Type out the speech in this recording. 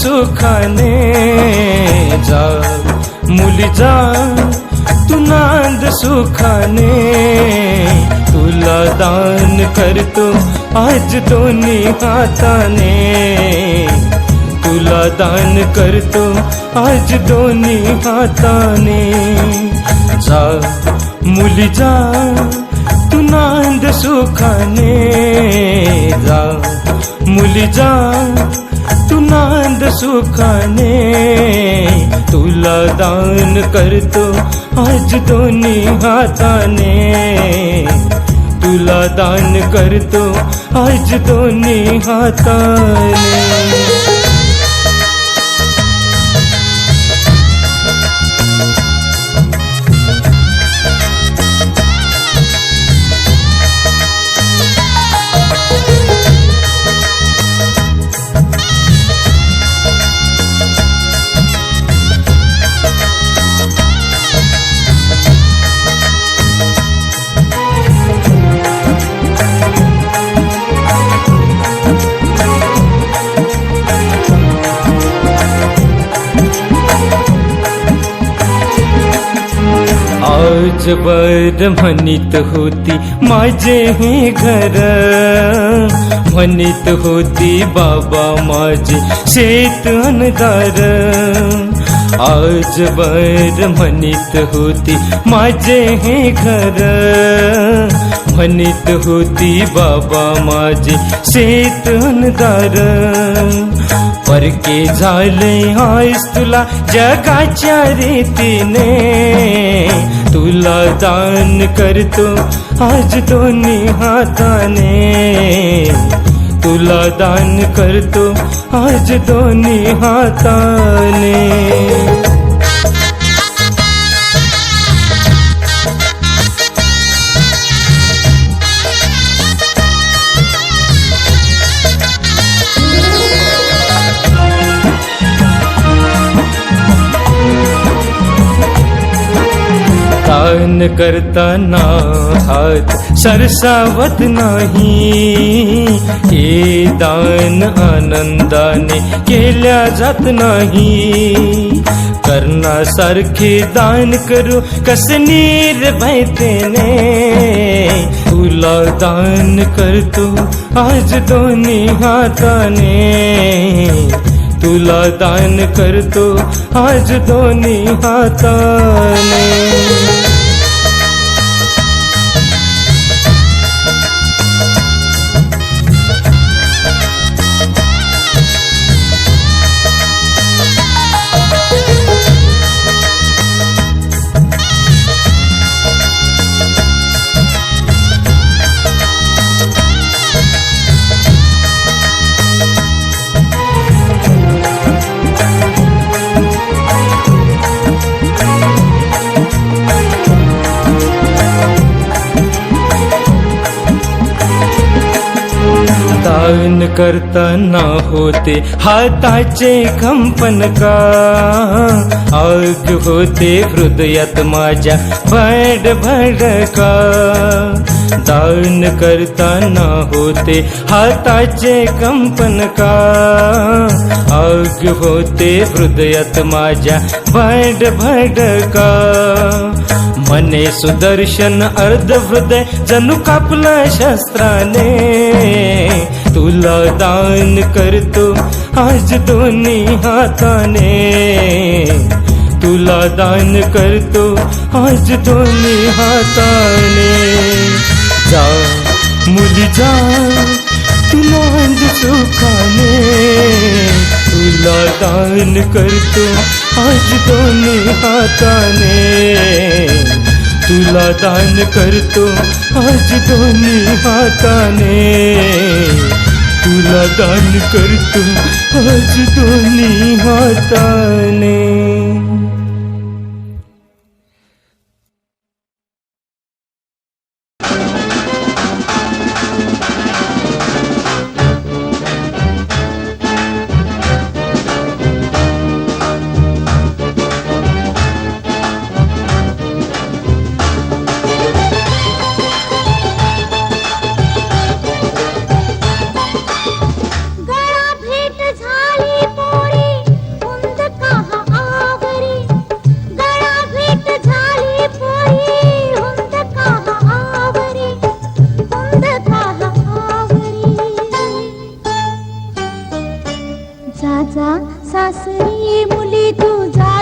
सुखाने जा मुली जा तू नांद सुखाने तुला दान करतो आज दोन्ही हाताने तुला दान करतो आज दोन्ही हाताने जा मुली जा तू नांद सुखाने जा मुली जा तू नांद सुखाने तुला दान करतो आज दोन्ही हाताने तुला दान करतो आज दोन्ही हाताने आजवर म्हणीत होती माझे हे घर म्हणीत होती बाबा माझे शेत अनदार आजवर म्हणीत होती माझे हे घर म्हणीत होती बाबा माझे शेत अनदार परके झाले आहेस तुला जगाच्या रीतीने तुला दान करतो आज दोन्ही हाताने तुला दान करतो आज दोन्ही हाताने दान करताना हात सरसावत नाही हे दान आनंदाने केल्या जात नाही करण्यासारखे दान करू कसे निर्भयतेने तुला दान करतो आज दोन्ही हाताने तुला दान करतो आज दोन्ही हाताने दान करताना होते हाताचे कंपन का आग होते हृदयात माझ्या भडभड का दान करताना होते हाताचे कंपन का आग होते हृदयात माझ्या भडभड का मने सुदर्शन अर्ध हृदय जणू कापलं शस्त्राने तुला दान करतो आज दोन्ही हाताने तुला दान करतो आज दोन्ही हाताने जा मुली जा तू नांद सुखाने तुला दान करतो आज दोन्ही हाताने तुला दान करतो आज दोन्ही हाताने तुला दान करतो आज दोन्ही हाताने गळा भेट झाली पोरी सासरी मुली तुझा